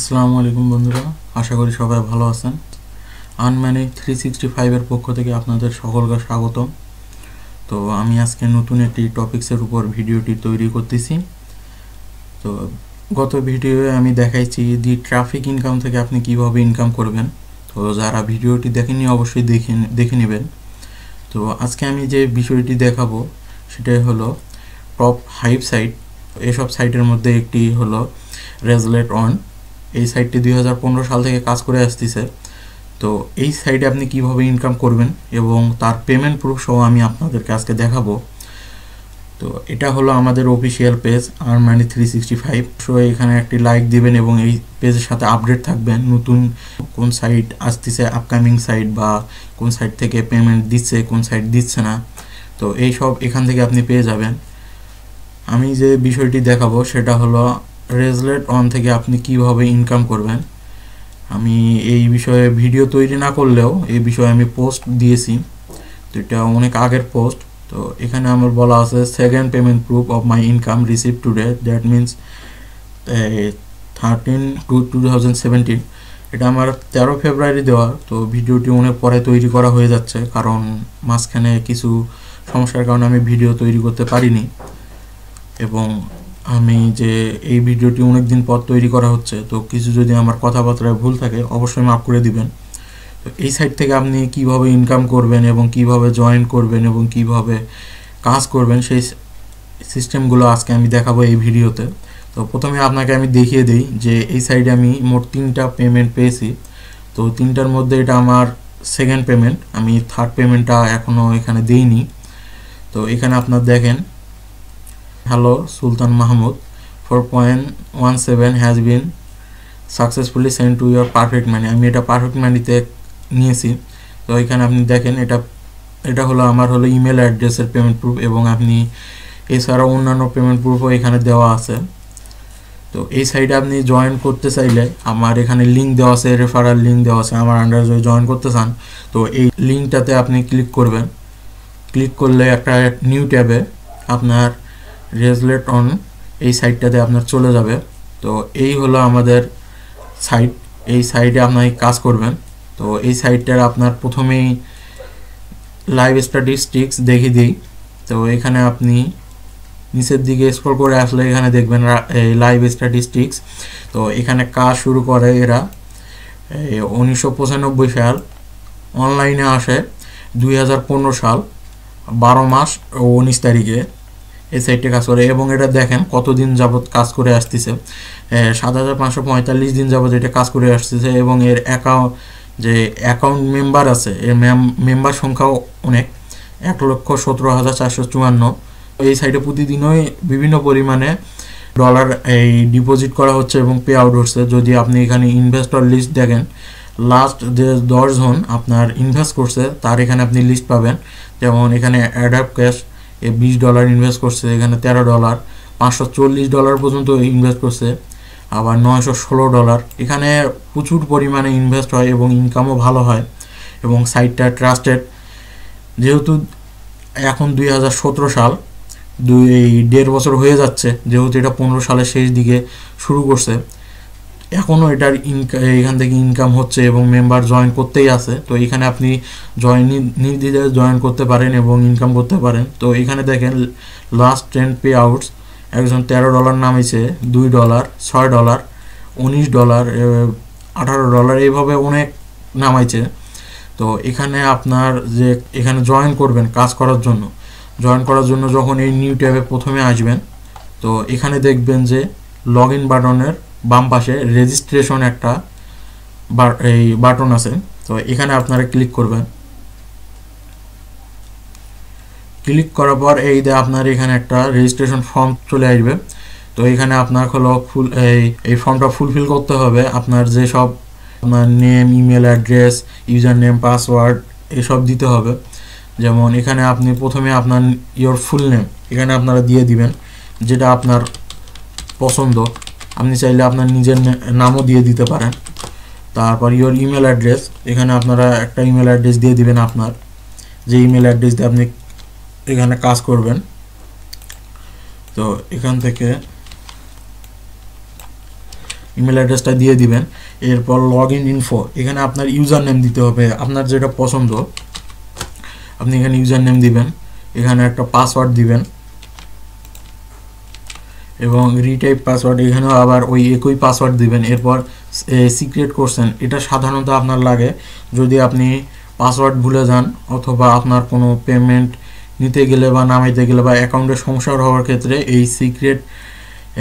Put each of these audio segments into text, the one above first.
আসসালামু আলাইকুম বন্ধুরা, আশা করি সবাই ভালো আছেন। আনম্যানি 365 এর পক্ষ থেকে আপনাদের সকলকে স্বাগতম। তো আমি আজকে নতুন একটি টপিক্সের উপর ভিডিওটি তৈরি করতেছি। তো গত ভিডিওয়ে আমি দেখাইছি দি ট্রাফিক ইনকাম থেকে আপনি কিভাবে ইনকাম করবেন। তো যারা ভিডিওটি দেখেননি অবশ্যই দেখে নেবেন। তো আজকে আমি যে বিষয়টি দেখাবো সেটাই হলো টপ 5 সাইট। এসব সাইটের মধ্যে একটি হলো রেজলেট অন। এই সাইটটি 2015 সাল থেকে কাজ করে আসতেছে। তো এই সাইটে আপনি কিভাবে ইনকাম করবেন এবং তার পেমেন্ট প্রুফ সহ আমি আপনাদেরকে আজকে দেখাবো। তো এটা হলো আমাদের অফিসিয়াল পেজ আনম্যানি 365। সো এখানে একটি লাইক দিবেন এবং এই পেজের সাথে আপডেট থাকবেন, নতুন কোন সাইট আসতেছে, আপকামিং সাইট বা কোন সাইট থেকে পেমেন্ট দিচ্ছে, কোন সাইট দিচ্ছে না। তো এই সব এখান থেকে আপনি পেয়ে যাবেন। আমি যে বিষয়টি দেখাবো সেটা হলো রেজলেট অন থেকে আপনি কিভাবে ইনকাম করবেন। আমি এই বিষয়ে ভিডিও তৈরি না করলেও এই বিষয়ে আমি পোস্ট দিয়েছি। তো এটা অনেক আগের পোস্ট। তো এখানে আমার বলা আছে second payment proof of my income receive today, that means 13/2/2017। এটা আমার 13 ফেব্রুয়ারি দেওয়া। তো ভিডিওটি অনেক পরে তৈরি করা হয়ে যাচ্ছে, কারণ মাঝখানে কিছু সমস্যার কারণে আমি ভিডিও তৈরি করতে পারিনি। এবং আমি যে এই ভিডিওটি অনেক দিন পর তৈরি করা হচ্ছে, তো কিছু যদি আমার কথাবার্তায় ভুল থাকে অবশ্যই মাফ করে দিবেন। তো এই সাইট থেকে আপনি কিভাবে ইনকাম করবেন এবং কিভাবে জয়েন করবেন এবং কিভাবে কাজ করবেন সেই সিস্টেমগুলো আজকে আমি দেখাবো এই ভিডিওতে। তো প্রথমে আপনাকে আমি দেখিয়ে দিই যে এই সাইডে আমি মোট 3টা পেমেন্ট পেয়েছি। তো 3টার মধ্যে এটা আমার সেকেন্ড পেমেন্ট, আমি থার্ড পেমেন্টটা এখনও এখানে দিইনি। তো এখানে আপনার দেখেন, hello Sultan Mahmud 4.17 has been successfully send to your Perfect Money. আমি এটা পারফেক্ট মানিতে নিয়েছি। তো এখানে আপনি দেখেন এটা হলো আমার হলো ইমেল অ্যাড্রেসের পেমেন্ট প্রুফ, এবং আপনি এছাড়াও অন্যান্য পেমেন্ট প্রুফও এখানে দেওয়া আছে। তো এই সাইটে আপনি জয়েন করতে চাইলে আমার এখানে লিঙ্ক দেওয়া আছে, রেফারাল লিঙ্ক দেওয়া আছে। আমার আন্ডারে যদি জয়েন করতে চান তো এই লিঙ্কটাতে আপনি ক্লিক করবেন। ক্লিক করলে একটা নিউ ট্যাবে আপনার রেজলেট অন এই সাইটটাতে আপনার চলে যাবে। তো এই হলো আমাদের সাইট। এই সাইটে আপনার কাজ করবেন। তো এই সাইটটার আপনার প্রথমেই লাইভ স্ট্যাটিস্টিক্স দেখিয়ে দিই। তো এখানে আপনি নিচের দিকে স্ক্রল করে আসলে এখানে দেখবেন এই লাইভ স্ট্যাটিস্টিক্স। তো এখানে কাজ শুরু করে এরা 1995 সাল, অনলাইনে আসে 2015 সাল 12 মাস ও 19 তারিখে এই সাইটে কাজ করে। এবং এটা দেখেন কতদিন যাবত কাজ করে আসতেছে, 7545 দিন যাবত এটা কাজ করে আসতেছে। এবং এর অ্যাকাউন্ট মেম্বার আছে, এর মেম্বার সংখ্যাও অনেক, 1,17,454। এই সাইটে প্রতিদিনই বিভিন্ন পরিমাণে ডলার এই ডিপোজিট করা হচ্ছে এবং পে আউট হচ্ছে। যদি আপনি এখানে ইনভেস্টর লিস্ট দেখেন, লাস্ট যে 10 জন আপনার ইনভেস্ট করছে তার এখানে আপনি লিস্ট পাবেন। যেমন এখানে অ্যাডাপ ক্যাশ $20 ইনভেস্ট করছে, এখানে $13, $540 পর্যন্ত ইনভেস্ট করছে, আবার $916। এখানে প্রচুর পরিমাণে ইনভেস্ট হয় এবং ইনকামও ভালো হয়। এবং সাইটটা ট্রাস্টেড, যেহেতু এখন 2017 সাল, 1.5 বছর হয়ে যাচ্ছে, যেহেতু এটা 15 সালের শেষ দিকে শুরু করছে, এখনও এটার এখান থেকে ইনকাম হচ্ছে এবং মেম্বার জয়েন করতেই আছে। তো এখানে আপনি নির্দ্বিধায় জয়েন করতে পারেন এবং ইনকাম করতে পারেন। তো এখানে দেখেন লাস্ট 10 পে আউটস, একজন $13 নামিয়েছে, $2, $6, $19, $18, এইভাবে অনেক নামাইছে। তো এখানে আপনার যে এখানে জয়েন করবেন কাজ করার জন্য যখন এই নিউ ট্যাবে প্রথমে আসবেন, তো এখানে দেখবেন যে লগ ইন বাটনের বাম পাশে রেজিস্ট্রেশন একটা এই বাটন আছে। তো এখানে আপনারা ক্লিক করবেন। ক্লিক করার পর আপনার এখানে একটা রেজিস্ট্রেশন ফর্ম চলে আসবে। তো এখানে আপনার হলো এই ফর্মটা ফুলফিল করতে হবে। আপনার যেসব আপনার name, email address, user name, password এসব দিতে হবে। যেমন এখানে আপনি প্রথমে আপনার ইয়োর ফুল নেম এখানে আপনারা দিয়ে দিবেন, যেটা আপনার পছন্দ। আপনি চাইলে আপনার নিজের নামও দিয়ে দিতে পারেন। তারপর ইয়োর ইমেল অ্যাড্রেস, এখানে আপনারা একটা ইমেল অ্যাড্রেস দিয়ে দিবেন, আপনার যে ইমেল অ্যাড্রেস দিয়ে আপনি এখানে কাজ করবেন। তো এখান থেকে ইমেল অ্যাড্রেসটা দিয়ে দিবেন। এরপর লগ ইন ইনফো, এখানে আপনার ইউজার নেম দিতে হবে, আপনার যেটা পছন্দ আপনি এখানে ইউজার নেম দিবেন, এখানে একটা পাসওয়ার্ড দিবেন এবং রিটাইপ পাসওয়ার্ড, এখানেও আবার ওই একই পাসওয়ার্ড দিবেন। এরপর সিক্রেট কোশ্চেন, এটা সাধারণত আপনার লাগে যদি আপনি পাসওয়ার্ড ভুলে যান অথবা আপনার কোনো পেমেন্ট নিতে গেলে বা নামাইতে গেলে বা অ্যাকাউন্টের সমস্যা হওয়ার ক্ষেত্রে এই সিক্রেট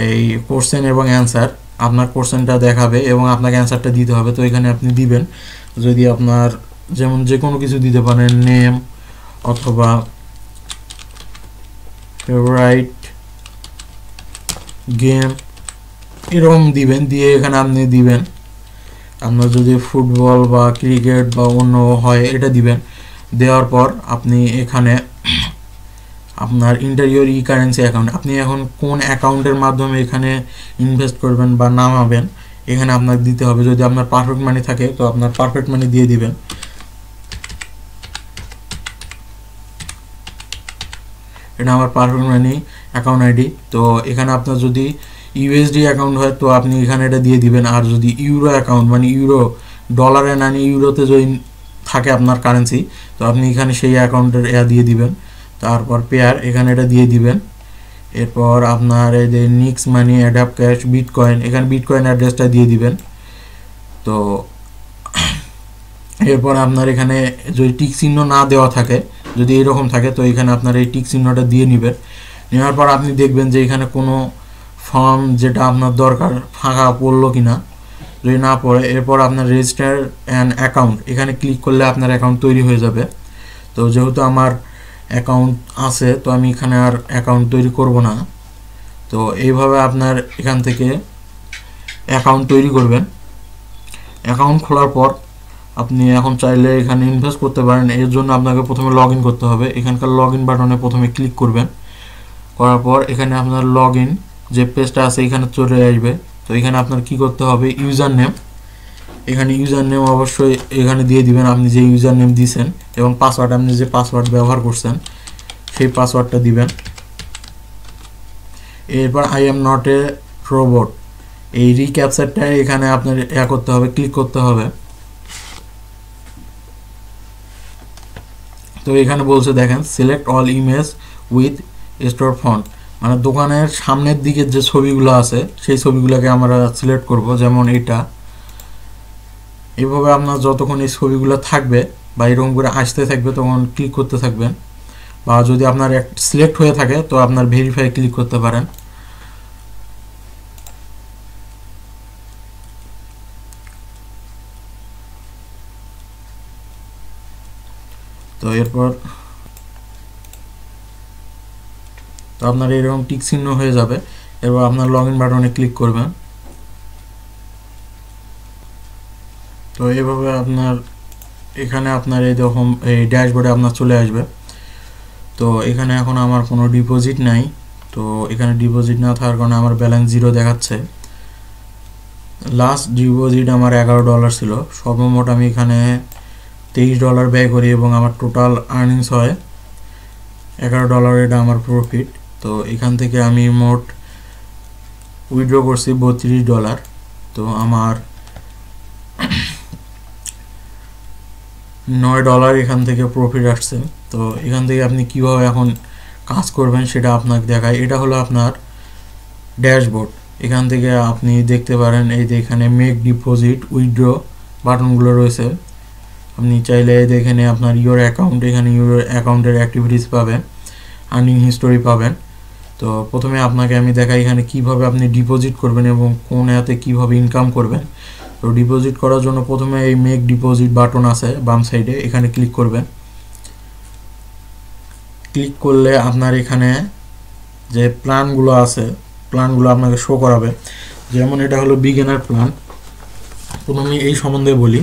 এই কোশ্চেন এবং অ্যান্সার আপনার কোশ্চেনটা দেখাবে এবং আপনাকে অ্যান্সারটা দিতে হবে। তো এখানে আপনি দিবেন, যদি আপনার যেমন যে কোনো কিছু দিতে পারেন, নেম অথবা ফেভারিট গেম এরকম দিবেন, দিয়ে এখানে আপনি দিবেন আপনার যদি ফুটবল বা ক্রিকেট বা অন্য হয় এটা দিবেন। দেওয়ার পর আপনি এখানে আপনার ইন্টেরিয়র ই কারেন্সি অ্যাকাউন্ট, আপনি এখন কোন অ্যাকাউন্টের মাধ্যমে এখানে ইনভেস্ট করবেন বা নামাবেন এখানে আপনার দিতে হবে। যদি আপনার পারফেক্ট মানি থাকে তো আপনার পারফেক্ট মানি দিয়ে দিবেন। এটা আমার পারফেক্ট মানি অ্যাকাউন্ট আইডি। তো এখানে আপনার যদি ইউএসডি অ্যাকাউন্ট হয় তো আপনি এখানে এটা দিয়ে দিবেন, আর যদি ইউরো অ্যাকাউন্ট মানে ইউরো ডলারে না নিয়ে ইউরোতে যদি থাকে আপনার কারেন্সি তো আপনি এখানে সেই অ্যাকাউন্টের দিয়ে দিবেন। তারপর পেয়ার এখানে এটা দিয়ে দিবেন। এরপর আপনার এই যে নিক্স মানি, অ্যাডাপ ক্যাশ, বিটকয়েন, এখানে বিটকয়েন অ্যাড্রেসটা দিয়ে দিবেন। তো এরপর আপনার এখানে যদি টিক চিহ্ন না দেওয়া থাকে, যদি এরকম থাকে তো এখানে আপনার এই টিক চিহ্নটা দিয়ে নেবেন। নেওয়ার পর আপনি দেখবেন যে এখানে কোনো ফর্ম যেটা আপনার দরকার ফাঁকা পড়লো কিনা, যদি না পড়ে এরপর আপনার রেজিস্টার অ্যান অ্যাকাউন্ট এখানে ক্লিক করলে আপনার অ্যাকাউন্ট তৈরি হয়ে যাবে। তো যেহেতু আমার অ্যাকাউন্ট আছে তো আমি এখানে আর অ্যাকাউন্ট তৈরি করব না। তো এইভাবে আপনার এখান থেকে অ্যাকাউন্ট তৈরি করবেন। অ্যাকাউন্ট খোলার পর আপনি এখন চাইলে এখানে ইনভেস্ট করতে পারেন। এর জন্য আপনাকে প্রথমে লগ ইন করতে হবে। এখানকার লগ ইন বাটনে প্রথমে ক্লিক করবেন, করার পর এখানে আপনার লগ ইন যে পেজটা আছে এখানে চলে আসবে। তো এখানে আপনার কি করতে হবে, ইউজার নেম, এখানে ইউজার নেম অবশ্যই এখানে দিয়ে দিবেন আপনি যে ইউজার নেম দিয়েছেন, এবং পাসওয়ার্ড আপনি যে পাসওয়ার্ড ব্যবহার করছেন সেই পাসওয়ার্ডটা দিবেন। এরপর I am not a robot, এই রিক্যাপচারটা এখানে আপনার করতে হবে, ক্লিক করতে হবে। তো এখানে বলছে দেখেন select all image with store font, মানে দোকানের সামনের দিকে যে ছবিগুলো আছে সেই ছবিগুলোকে আমরা সিলেক্ট করব, যেমন এটা। এইভাবে আপনার যতক্ষণ এই ছবিগুলো থাকবে বা এরকম করে আসতে থাকবে তখন ক্লিক করতে থাকবেন, বা যদি আপনার সিলেক্ট হয়ে থাকে তো আপনার ভেরিফাই ক্লিক করতে পারেন। তো এরপর তো আপনার এরকম টিক চিহ্ন হয়ে যাবে। এরপর আপনার লগ ইন বাটনে ক্লিক করবেন। তো এইভাবে আপনার এখানে আপনার এই রকম এই ড্যাশবোর্ডে আপনার চলে আসবে। তো এখানে এখন আমার কোনো ডিপোজিট নাই, তো এখানে ডিপোজিট না থাকার কারণে আমার ব্যালেন্স জিরো দেখাচ্ছে। লাস্ট ডিপোজিট আমার $11 ছিল, সর্বমোট আমি এখানে $23 ব্যয় করি এবং আমার টোটাল আর্নিংস হয় $11, এটা আমার প্রফিট। তো এখান থেকে আমি মোট উইথড্র করছি $32। তো আমার $9 এখান থেকে প্রফিট আসছে। তো এখান থেকে আপনি কিভাবে এখন কাজ করবেন সেটা আপনাকে দেখায়। এটা হলো আপনার ড্যাশবোর্ড, এখান থেকে আপনি দেখতে পারেন এই যে এখানে মেক ডিপোজিট, উইথড্র বাটনগুলো রয়েছে। আপনি চাইলে এখানে আপনার ইওর অ্যাকাউন্ট, এখানে ইওর অ্যাকাউন্টের অ্যাক্টিভিটিস পাবেন, আর্নিং হিস্টোরি পাবেন। তো প্রথমে আপনাকে আমি দেখাই এখানে কিভাবে আপনি ডিপোজিট করবেন এবং কোন অ্যাপে কিভাবে ইনকাম করবেন। তো ডিপোজিট করার জন্য প্রথমে এই মেক ডিপোজিট বাটন আছে বাম সাইডে, এখানে ক্লিক করবেন। ক্লিক করলে আপনার এখানে যে প্ল্যানগুলো আছে প্ল্যানগুলো আপনাকে শো করাবে। যেমন এটা হলো বিগিনার প্ল্যান। প্রথমে এই সম্বন্ধে বলি,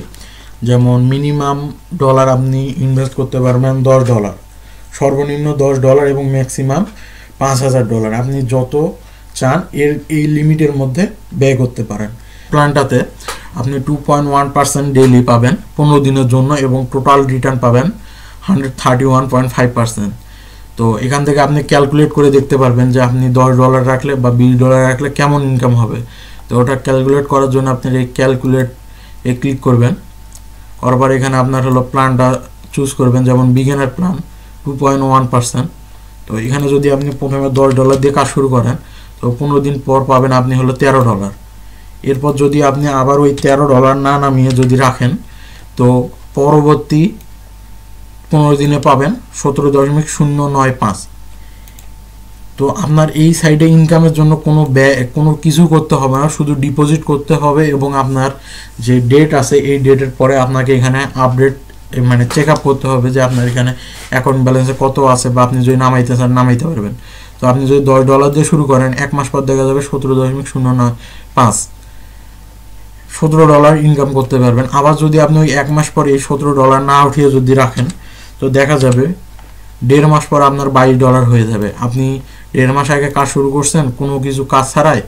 যেমন মিনিমাম ডলার আপনি ইনভেস্ট করতে পারবেন $10, সর্বনিম্ন $10 এবং ম্যাক্সিমাম $5000। আপনি যত চান এই লিমিটের মধ্যে ব্যয় করতে পারেন। প্ল্যানটাতে আপনি 2.1% ডেইলি পাবেন 15 দিনের জন্য এবং টোটাল রিটার্ন পাবেন 131.5%। তো এখান থেকে আপনি ক্যালকুলেট করে দেখতে পারবেন যে আপনি $10 রাখলে বা $20 রাখলে কেমন ইনকাম হবে। তো ওটা ক্যালকুলেট করার জন্য আপনি এই ক্যালকুলেট এ ক্লিক করবেন। করার পর এখানে আপনার হলো প্ল্যানটা চুজ করবেন, যেমন বিগিনার প্ল্যান 2.1%। তো এখানে যদি আপনি প্রথমে $10 দিয়ে কাজ শুরু করেন তো 15 দিন পর পাবেন আপনি হলো $13। এরপর যদি আপনি আবার ওই $13 না নামিয়ে যদি রাখেন তো পরবর্তী 15 দিনে পাবেন 17.095। তো আপনার এই সাইডে ইনকামের জন্য কোনো কিছু করতে হবে না, শুধু ডিপোজিট করতে হবে এবং আপনার যে ডেট আছে এই ডেটের পরে আপনাকে এখানে আপডেট মানে চেক আপ করতে হবে যে আপনার এখানে অ্যাকাউন্ট ব্যালেন্সে কত আছে, বা আপনি যদি নামাইতে চান নামাইতে পারবেন। তো আপনি যদি $10 দিয়ে শুরু করেন 1 মাস পর দেখা যাবে 17.095, $17 ইনকাম করতে পারবেন। আবার যদি আপনি ওই 1 মাস পর এই $17 না উঠিয়ে যদি রাখেন তো দেখা যাবে 1.5 মাস পর আপনার $22 হয়ে যাবে। আপনি 1.5 মাস আগে কাজ শুরু করছেন কোনো কিছু কাজ ছাড়াই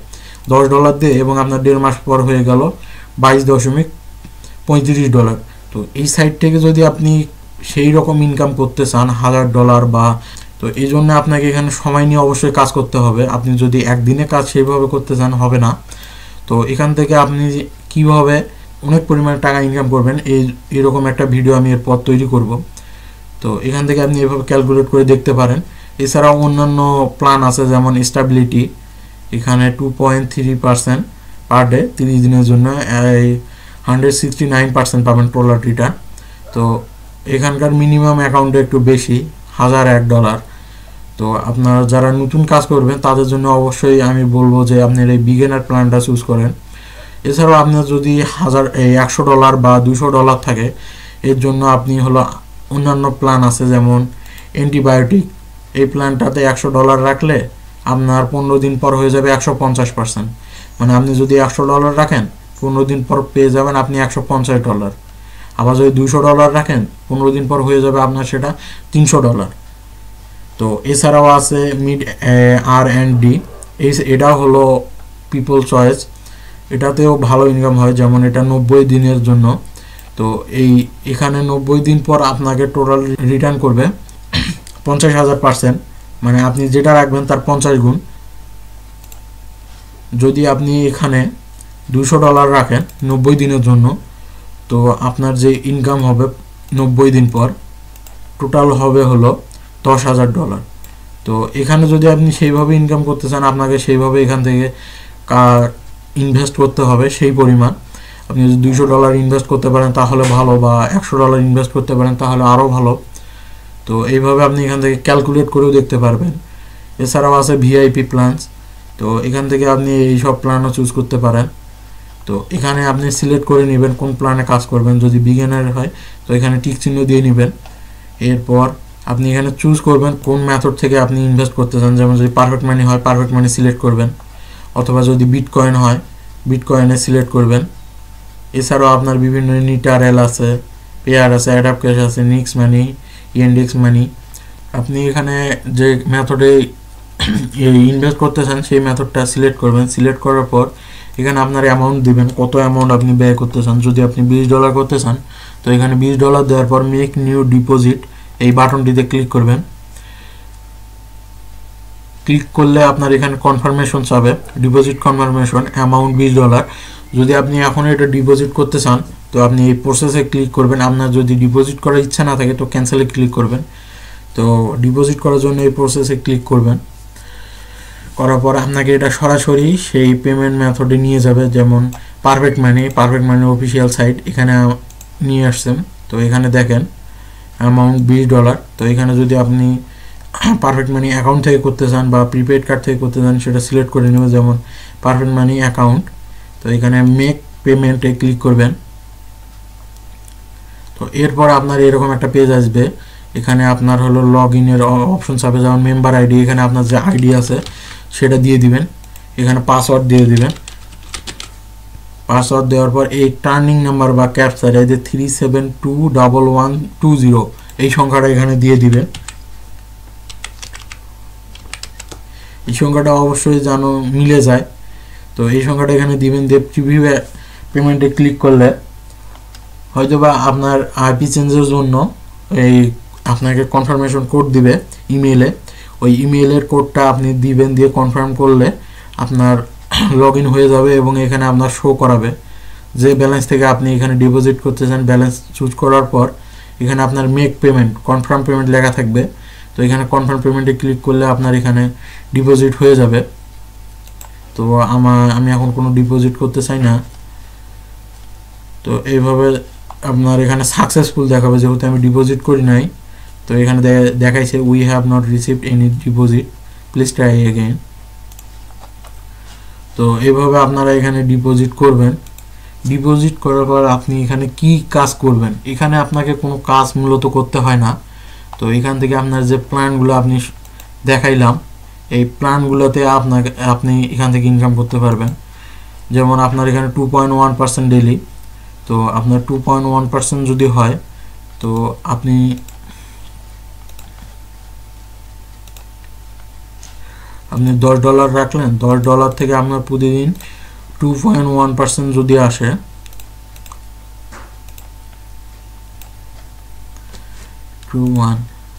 $10 দিয়ে, এবং আপনার 1.5 মাস পর হয়ে গেল $22.35। তো এই সাইড থেকে যদি আপনি সেই রকম ইনকাম করতে চান $1000 বা, তো এই জন্য আপনাকে এখানে সময় নিয়ে অবশ্যই কাজ করতে হবে। আপনি যদি একদিনে কাজ সেইভাবে করতে চান হবে না। তো এখান থেকে আপনি কিভাবে অনেক পরিমাণে টাকা ইনকাম করবেন এইরকম একটা ভিডিও আমি এরপর তৈরি করব। তো এখান থেকে আপনি এভাবে ক্যালকুলেট করে দেখতে পারেন। এছাড়াও অন্যান্য প্ল্যান আছে, যেমন স্টেবিলিটি, এখানে 2.3% পার ডে 30 দিনের জন্য 169% পাবেন টোটাল রিটার্ন। তো এখানকার মিনিমাম অ্যাকাউন্টে একটু বেশি, $1001। তো আপনারা যারা নতুন কাজ করবেন তাদের জন্য অবশ্যই আমি বলবো যে আপনার এই বিগিনার প্ল্যানটা চুজ করেন। এছাড়াও আপনার যদি $100 বা $200 থাকে এর জন্য আপনি হলো অন্যান্য প্ল্যান আছে, যেমন অ্যান্টিবায়োটিক। এই প্ল্যানটাতে $100 রাখলে আপনার 15 দিন পর হয়ে যাবে 150%। মানে আপনি যদি $100 রাখেন 15 দিন পর পেয়ে যাবেন আপনি $150। আবার যদি $200 রাখেন 15 দিন পর হয়ে যাবে আপনার সেটা $300। তো এছাড়াও আছে মিড R&D, এটাও হলো পিপল চয়েস, এটাতেও ভালো ইনকাম হয়, যেমন এটা 90 দিনের জন্য। তো এখানে 90 দিন পর আপনাকে টোটাল রিটার্ন করবে 50,000%, মানে আপনি যেটা রাখবেন তার 50 গুণ। যদি আপনি এখানে $200 রাখেন 90 দিনের জন্য তো আপনার যে ইনকাম হবে 90 দিন পর টোটাল হবে হলো $10,000। তো এখানে যদি আপনি সেইভাবে ইনকাম করতে চান আপনাকে সেইভাবে এখান থেকে ইনভেস্ট করতে হবে সেই পরিমাণ। আপনি যদি $200 ইনভেস্ট করতে পারেন তাহলে ভালো, বা $100 ইনভেস্ট করতে পারেন তাহলে আরও ভালো। তো এইভাবে আপনি এখান থেকে ক্যালকুলেট করেও দেখতে পারবেন। এছাড়াও আছে ভিআইপি প্ল্যানস, তো এখান থেকে আপনি এই সব প্ল্যানও চুজ করতে পারেন। তো এখানে আপনি সিলেক্ট করে নেবেন কোন প্ল্যানে কাজ করবেন। যদি বিগিনার হয় তো এখানে টিক চিহ্ন দিয়ে নেবেন। এরপর আপনি এখানে চুজ করবেন কোন মেথড থেকে আপনি ইনভেস্ট করতে চান, যেমন যদি পারফেক্ট মানি হয় পারফেক্ট মানি সিলেক্ট করবেন, অথবা যদি বিটকয়েন হয় বিটকয়েনে সিলেক্ট করবেন। এছাড়াও আপনার বিভিন্ন নিটারেল আছে, পেয়ার আছে, অ্যাডাপ ক্যাশ আছে, নিক্স মানি, ইন্ডেক্স মানি। আপনি এখানে যে মেথডে ইনভেস্ট করতে চান সেই মেথডটা সিলেক্ট করবেন। সিলেক্ট করার পর এখানে আপনার অ্যামাউন্ট দিবেন, কত অ্যামাউন্ট আপনি ব্যয় করতে চান। যদি আপনি $20 করতে চান তো এখানে $20 দেওয়ার পর মেক নিউ ডিপোজিট এই বাটনটিতে ক্লিক করবেন। ক্লিক করলে আপনার এখানে কনফার্মেশন চাবে, ডিপোজিট কনফার্মেশন, অ্যামাউন্ট $20। যদি আপনি এখন এটা ডিপোজিট করতে চান তো আপনি এই প্রসেসে ক্লিক করবেন। আপনার যদি ডিপোজিট করার ইচ্ছা না থাকে তো ক্যান্সেলে ক্লিক করবেন। তো ডিপোজিট করার জন্য এই প্রসেসে ক্লিক করবেন। করার পর আপনাকে এটা সরাসরি সেই পেমেন্ট মেথডে নিয়ে যাবে, যেমন পারফেক্ট মানি অফিসিয়াল সাইট এখানে নিয়ে আসছেন। তো এখানে দেখেন অ্যামাউন্ট $20। তো এখানে যদি আপনি পারফেক্ট মানি অ্যাকাউন্ট থেকে করতে চান বা প্রিপেড কার্ড থেকে করতে চান সেটা সিলেক্ট করে নেবেন, যেমন পারফেক্ট মানি অ্যাকাউন্ট। তো এখানে মেক পেমেন্টে ক্লিক করবেন। তো এরপর আপনার এরকম একটা পেজ আসবে, এখানে আপনার হলো লগ ইনের অপশন চাবে, যেমন মেম্বার আইডি, এখানে আপনার যে আইডি আছে সেটা দিয়ে দিবেন, এখানে পাসওয়ার্ড দিয়ে দিবেন। পাসওয়ার্ড দেওয়ার পর এই টার্নিং নাম্বার বা ক্যাপচার এই যে 3721120 এই সংখ্যাটা এখানে দিয়ে দিবেন। এই সংখ্যাটা অবশ্যই যেন মিলে যায়। তো এই সংখ্যাটা এখানে দিবেন, দিয়ে প্রিভিউ পেমেন্টে ক্লিক করলে হয়তোবা আপনার আইপি চেঞ্জের জন্য এই আপনাকে কনফার্মেশন কোড দিবে ইমেইলে। ওই ইমেইলের কোডটা আপনি দিবেন, দিয়ে কনফার্ম করলে আপনার লগ ইন হয়ে যাবে এবং এখানে আপনার শো করাবে যে ব্যালেন্স থেকে আপনি এখানে ডিপোজিট করতে চান। ব্যালেন্স চুজ করার পর এখানে আপনার মেক পেমেন্ট, কনফার্ম পেমেন্ট লেখা থাকবে। তো এখানে কনফার্ম পেমেন্টে ক্লিক করলে আপনার এখানে ডিপোজিট হয়ে যাবে। তো আমি এখন কোনো ডিপোজিট করতে চাই না। তো এইভাবে আপনার এখানে সাকসেসফুল দেখাবে যেহেতু আমি ডিপোজিট করি নাই। তো এখানে দেখাইছে we have not received any deposit, please try again. তো এইভাবে আপনারা এখানে ডিপোজিট করবেন। ডিপোজিট করার পর আপনি এখানে কি কাজ করবেন, এখানে আপনাকে কোনো কাজ মূলত করতে হয় না। তো এখান থেকে আপনার যে প্ল্যানগুলো আপনি দেখাইলাম, এই প্ল্যানগুলোতে আপনি এখান থেকে ইনকাম করতে পারবেন। যেমন আপনার এখানে 2.1% ডেইলি। তো আপনার 2.1% যদি হয় তো আপনি $10 রাখলেন, $10 থেকে আপনার প্রতিদিন 2.1% যদি আসে,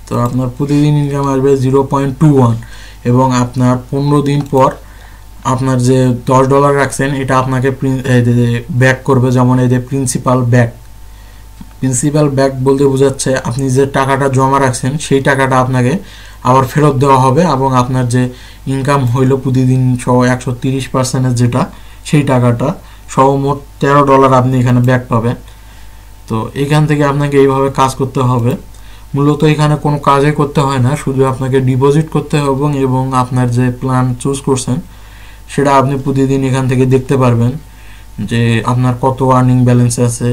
তো আপনার প্রতিদিন ইনকাম আসবে 0.21 এবং আপনার 15 দিন পর আপনার যে $10 রাখছেন এটা আপনাকে ব্যাক করবে। যেমন এই যে প্রিন্সিপাল ব্যাক বলতে বোঝাচ্ছে আপনি যে টাকাটা জমা রাখছেন সেই টাকাটা আপনাকে আবার ফেরত দেওয়া হবে এবং আপনার যে ইনকাম হইল প্রতিদিন সহ 130% যেটা, সেই টাকাটা সহ মোট $13 আপনি এখানে ব্যাক পাবেন। তো এখান থেকে আপনাকে এইভাবে কাজ করতে হবে। মূলত এখানে কোনো কাজই করতে হয় না, শুধু আপনাকে ডিপোজিট করতে হবে এবং আপনার যে প্ল্যান চুজ করছেন সেটা আপনি প্রতিদিন এখান থেকে দেখতে পারবেন যে আপনার কত আর্নিং ব্যালেন্স আছে।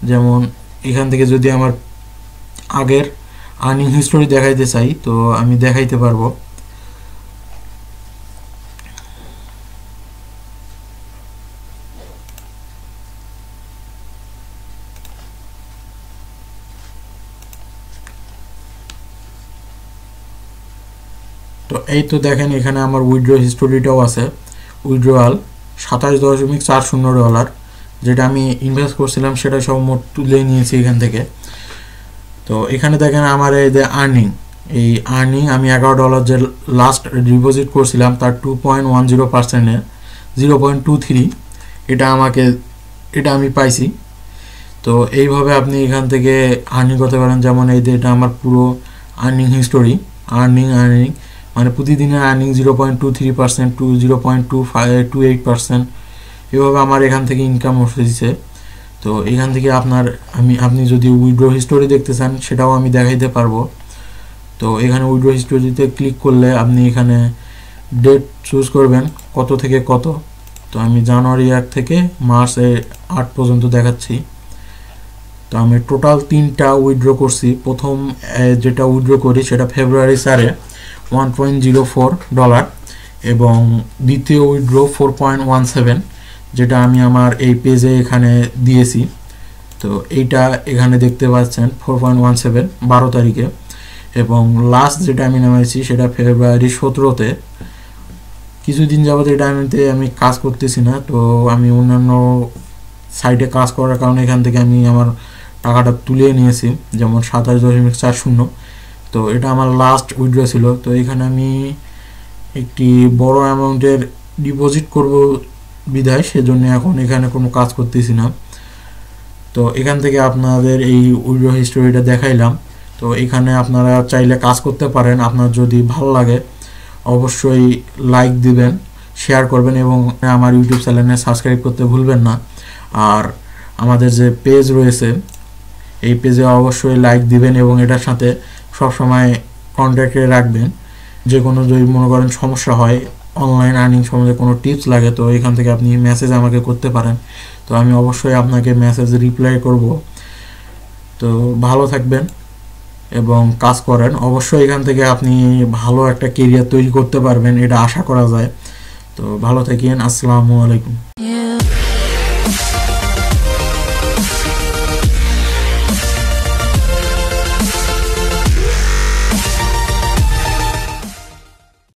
যেমন এখান থেকে যদি আমার আগের আর্নিং হিস্টোরি দেখাইতে চাই তো আমি দেখাইতে পারবো। তো এই তো দেখেন এখানে আমার উইথড্র হিস্টোরিটাও আছে। উইথড্রয়াল $27.40, যেটা আমি ইনভেস্ট করছিলাম সেটা সব মোট তুলে নিয়েছি এখান থেকে। তো এখানে দেখেন আমার এই যে এই আর্নিং আমি $11 যে লাস্ট ডিপোজিট করছিলাম তার 2.10%-এ 0.23 এটা আমি পাইছি। তো এইভাবে আপনি এখান থেকে আর্নিং করতে পারেন। যেমন এই যে এটা আমার পুরো আর্নিং হিস্টোরি, আর্নিং মানে প্রতিদিনের আর্নিং 0.23% টু 0.28%, এভাবে আমার এখান থেকে ইনকাম হচ্ছে। তো এখান থেকে আপনি যদি উইথড্র হিস্টোরি দেখতে চান সেটাও আমি দেখাইতে পারবো। তো এখানে উইথড্র হিস্টোরিতে ক্লিক করলে আপনি এখানে ডেট চুজ করবেন কত থেকে কত। তো আমি জানুয়ারি 1 থেকে মার্চ 8 পর্যন্ত দেখাচ্ছি। তো আমি টোটাল 3টা উইথড্র করছি। প্রথম যেটা উইথড্র করি সেটা ফেব্রুয়ারি 4-এ $1.04 এবং দ্বিতীয় উইথড্র 4.17, যেটা আমি আমার এই পেজে এখানে দিয়েছি। তো এইটা এখানে দেখতে পাচ্ছেন 4.17 12 তারিখে। এবং লাস্ট যেটা আমি নামাইছি সেটা ফেব্রুয়ারি 17-তে। কিছুদিন যাবত এটা আমি কাজ করতেছি না, তো আমি অন্যান্য সাইটে কাজ করার কারণে এখান থেকে আমি আমার টাকাটা তুলে নিয়েছি, যেমন 27.40। তো এটা আমার লাস্ট উইথড্র ছিল। তো এখানে আমি একটি বড় অ্যামাউন্টের ডিপোজিট করব বিধায় সেজন্য এখন এখানে কোনো কাজ করতেছি না। তো এখান থেকে আপনাদের এই উইথড্র হিস্টোরিটা দেখাইলাম। তো এখানে আপনারা চাইলে কাজ করতে পারেন। আপনার যদি ভালো লাগে অবশ্যই লাইক দিবেন, শেয়ার করবেন এবং আমার ইউটিউব চ্যানেলে সাবস্ক্রাইব করতে ভুলবেন না। আর আমাদের যে পেজ রয়েছে এই পেজে অবশ্যই লাইক দিবেন এবং এটার সাথে সবসময় কন্ট্যাক্টে রাখবেন। যে কোনো যদি মনে করেন সমস্যা হয়, অনলাইন আর্নিং সম্বন্ধে কোনো টিপস লাগে, তো এখান থেকে আপনি মেসেজ আমাকে করতে পারেন। তো আমি অবশ্যই আপনাকে মেসেজ রিপ্লাই করব। তো ভালো থাকবেন এবং কাজ করেন। অবশ্যই এখান থেকে আপনি ভালো একটা কেরিয়ার তৈরি করতে পারবেন, এটা আশা করা যায়। তো ভালো থাকেন। আসসালামু আলাইকুম।